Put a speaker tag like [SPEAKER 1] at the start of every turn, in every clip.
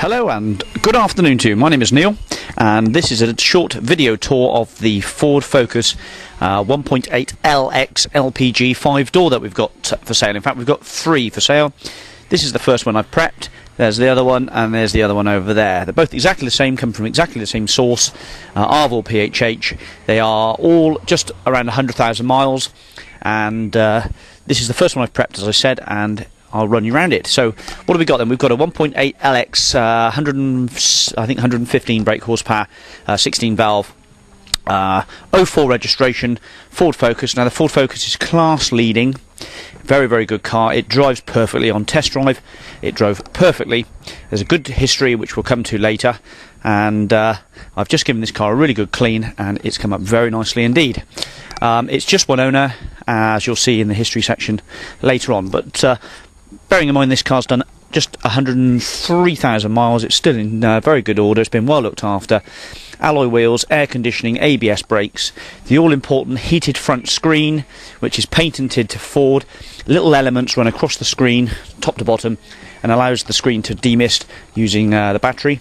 [SPEAKER 1] Hello and good afternoon to you. My name is Neil and this is a short video tour of the Ford Focus 1.8 LX LPG 5-door that we've got for sale. In fact, we've got 3 for sale. This is the first one I've prepped. There's the other one and there's the other one over there. They're both exactly the same, come from exactly the same source, Arval PHH. They are all just around 100,000 miles and this is the first one I've prepped, as I said, and I'll run you around it. So what have we got then? We've got a 1.8 LX, 115 brake horsepower, 16 valve, 04 registration, Ford Focus. Now the Ford Focus is class leading, very, very good car. It drives perfectly on test drive. It drove perfectly. There's a good history which we'll come to later, and I've just given this car a really good clean and it's come up very nicely indeed. It's just one owner, as you'll see in the history section later on, but bearing in mind this car's done just 103,000 miles, it's still in very good order. It's been well looked after. Alloy wheels, air conditioning, ABS brakes, the all-important heated front screen, which is patented to Ford. Little elements run across the screen, top to bottom, and allows the screen to demist using the battery.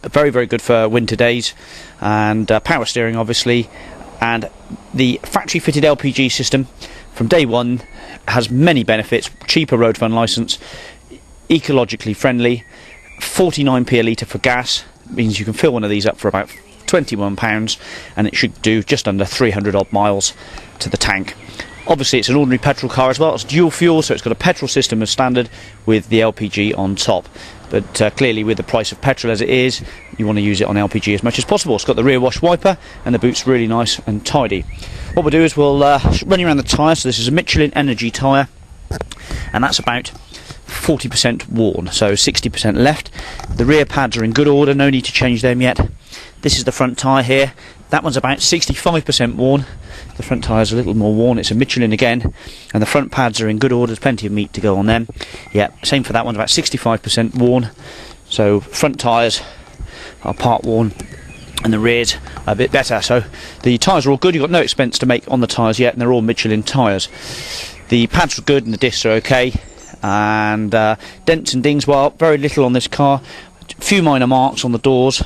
[SPEAKER 1] Very, very good for winter days. And power steering, obviously. And the factory-fitted LPG system from day one has many benefits. Cheaper road fund licence, ecologically friendly, 49p a litre for gas, means you can fill one of these up for about £21, and it should do just under 300 odd miles to the tank. Obviously it's an ordinary petrol car as well. It's dual fuel, so it's got a petrol system as standard with the LPG on top. But clearly with the price of petrol as it is, you want to use it on LPG as much as possible. It's got the rear wash wiper and the boot's really nice and tidy. What we'll do is we'll run you around the tyre. So this is a Michelin Energy tyre, and that's about 40% worn, so 60% left. The rear pads are in good order, no need to change them yet. This is the front tyre here. That one's about 65% worn. The front tyre's a little more worn. It's a Michelin again, and the front pads are in good order. There's plenty of meat to go on them. Yeah, same for that one, about 65% worn. So front tyres are part worn and the rears are a bit better. So the tyres are all good. You've got no expense to make on the tyres yet, and they're all Michelin tyres. The pads are good and the discs are okay. And dents and dings, well, very little on this car. A few minor marks on the doors,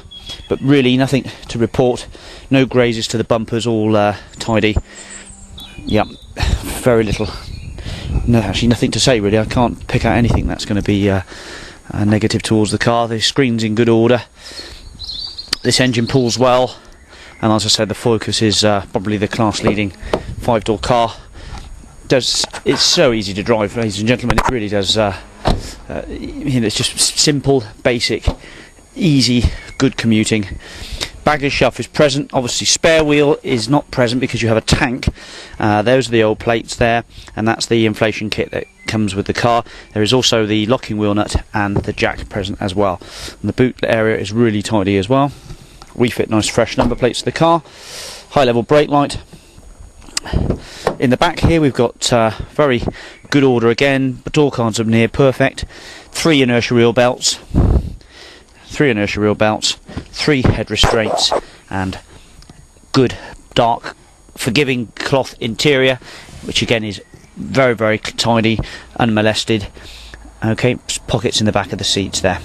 [SPEAKER 1] but really nothing to report. No grazes to the bumpers, all tidy. Yep, very little. No, actually nothing to say really. I can't pick out anything that's going to be negative towards the car. The screen's in good order. This engine pulls well, and as I said, the Focus is probably the class leading 5-door car. It's so easy to drive, ladies and gentlemen. It really does. It's just simple, basic, easy, good commuting. Baggage shelf is present. Obviously spare wheel is not present because you have a tank. Those are the old plates there, and that's the inflation kit that comes with the car. There is also the locking wheel nut and the jack present as well. And the boot area is really tidy as well. Refit nice fresh number plates to the car. High level brake light. In the back here we've got very good order again. The door cards are near perfect. 3 inertia wheel belts. 3 inertia wheel belts. 3 head restraints, and good dark forgiving cloth interior, which again is very, very tidy, unmolested. Okay, pockets in the back of the seats there.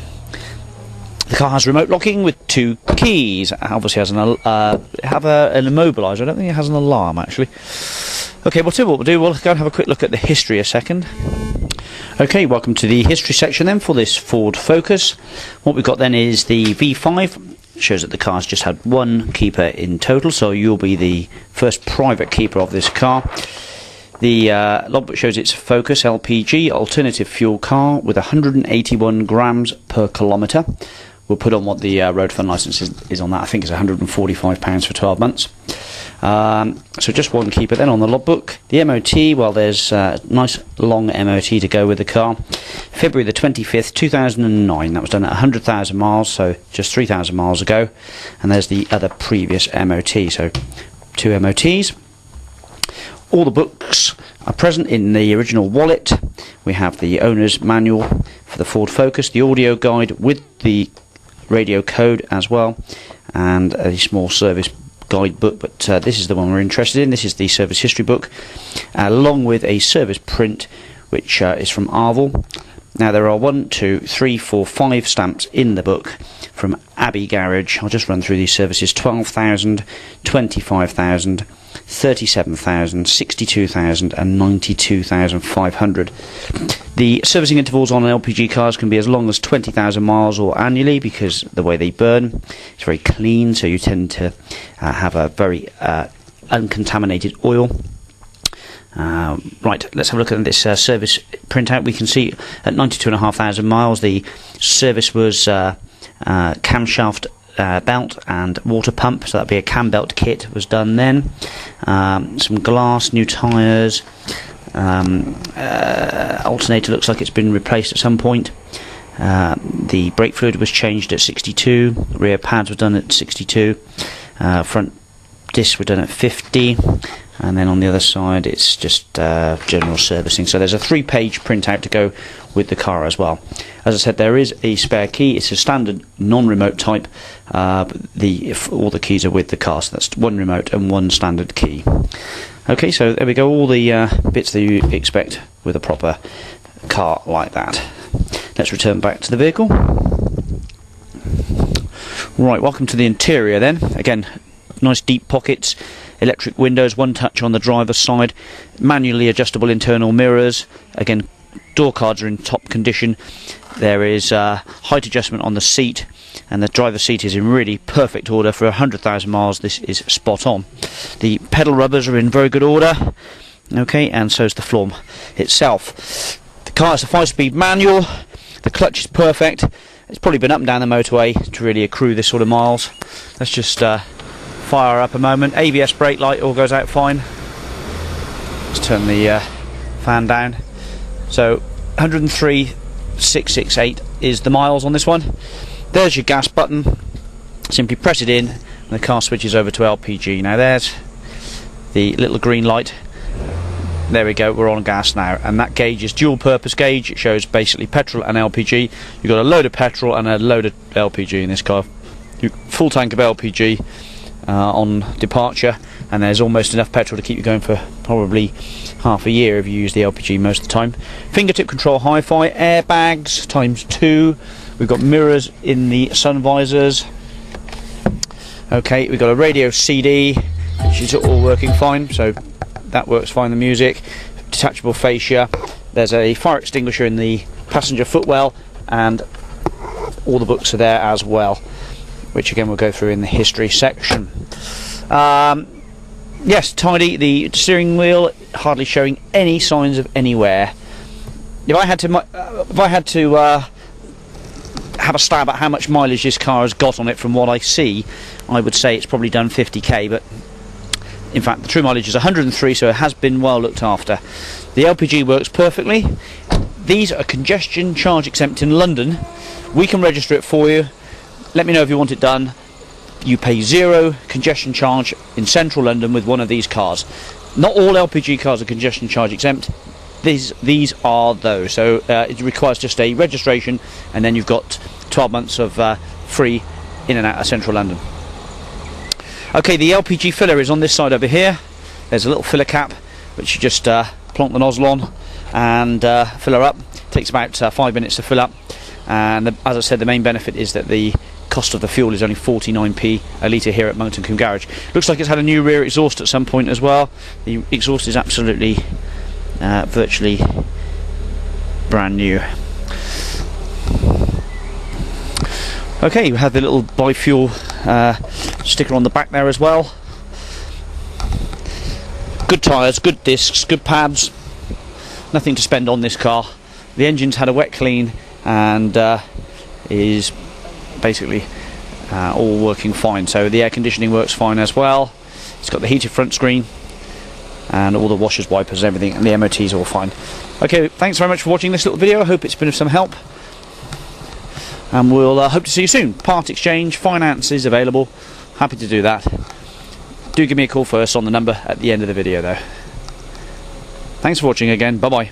[SPEAKER 1] The car has remote locking with 2 keys. It obviously has an immobiliser. I don't think it has an alarm actually. Okay, what we'll do, we'll go and have a quick look at the history a second. Okay, welcome to the history section then for this Ford Focus. What we've got then is the V5. It shows that the car's just had 1 keeper in total, so you'll be the first private keeper of this car. The logbook shows it's Focus LPG, alternative fuel car with 181 grams per kilometre. We'll put on what the road fund licence is on that. I think it's £145 for 12 months. So just 1 keeper then on the logbook. The MOT, well, there's a nice long MOT to go with the car. February the 25th, 2009. That was done at 100,000 miles, so just 3,000 miles ago. And there's the other previous MOT, so 2 MOTs. All the books are present in the original wallet. We have the owner's manual for the Ford Focus, the audio guide with the radio code as well, and a small service guidebook, but this is the one we're interested in. This is the service history book, along with a service print which is from Arval. Now there are 1, 2, 3, 4, 5 stamps in the book from Abbey Garage. I'll just run through these services: 12,000, 25,000, 37,000, 62,000 and 92,500. The servicing intervals on LPG cars can be as long as 20,000 miles or annually, because the way they burn, it's very clean, so you tend to have a very uncontaminated oil. Right, let's have a look at this service printout. We can see at 92,500 miles the service was camshaft belt and water pump, so that'd be a cam belt kit was done then. Some glass, new tyres, alternator looks like it's been replaced at some point. The brake fluid was changed at 62, rear pads were done at 62, front discs were done at 50, and then on the other side it's just general servicing. So there's a 3-page printout to go with the car as well. As I said, there is a spare key. It's a standard non-remote type. All the keys are with the car, so that's 1 remote and 1 standard key. Okay, so there we go, all the bits that you expect with a proper car like that. Let's return back to the vehicle. Right, welcome to the interior then. Again, nice deep pockets, electric windows, 1 touch on the driver's side, manually adjustable internal mirrors. Again, door cards are in top condition. There is height adjustment on the seat, and the driver's seat is in really perfect order. For 100,000 miles, this is spot on. The pedal rubbers are in very good order. Okay, and so is the floor itself. The car is a 5-speed manual. The clutch is perfect. It's probably been up and down the motorway to really accrue this sort of miles. Let's just fire up a moment. ABS brake light all goes out fine. Let's turn the fan down. So 103,668 is the miles on this one. There's your gas button. Simply press it in and the car switches over to LPG. Now there's the little green light. There we go, we're on gas now, and that gauge is dual purpose gauge. It shows basically petrol and LPG. You've got a load of petrol and a load of LPG in this car. Full tank of LPG on departure, and there's almost enough petrol to keep you going for probably half a year if you use the LPG most of the time. Fingertip control hi-fi, airbags ×2. We've got mirrors in the sun visors. Okay, we've got a radio CD, which is all working fine, so that works fine, the music. Detachable fascia. There's a fire extinguisher in the passenger footwell, and all the books are there as well, which again we'll go through in the history section. Yes, tidy. The steering wheel hardly showing any signs of any wear. If I had to have a stab at how much mileage this car has got on it from what I see, I would say it's probably done 50k, but in fact the true mileage is 103, so it has been well looked after. The LPG works perfectly. These are congestion charge exempt in London. We can register it for you. Let me know if you want it done. You pay 0 congestion charge in central London with one of these cars. Not all LPG cars are congestion charge exempt. These are those. So it requires just a registration, and then you've got 12 months of free in and out of central London. Okay, the LPG filler is on this side over here. There's a little filler cap which you just plonk the nozzle on and fill her up. It takes about 5 minutes to fill up, and as I said, the main benefit is that the cost of the fuel is only 49p a litre here at Monkton Combe Garage. Looks like it's had a new rear exhaust at some point as well. The exhaust is absolutely virtually brand new. Okay, we have the little bi-fuel sticker on the back there as well. Good tyres, good discs, good pads. Nothing to spend on this car. The engine's had a wet clean and is basically all working fine. So the air conditioning works fine as well. It's got the heated front screen and all the washers, wipers, everything, and the MOT's all fine. Okay, thanks very much for watching this little video. I hope it's been of some help, and we'll hope to see you soon. Part exchange, finance is available. Happy to do that. Do give me a call first on the number at the end of the video though. Thanks for watching again. Bye bye.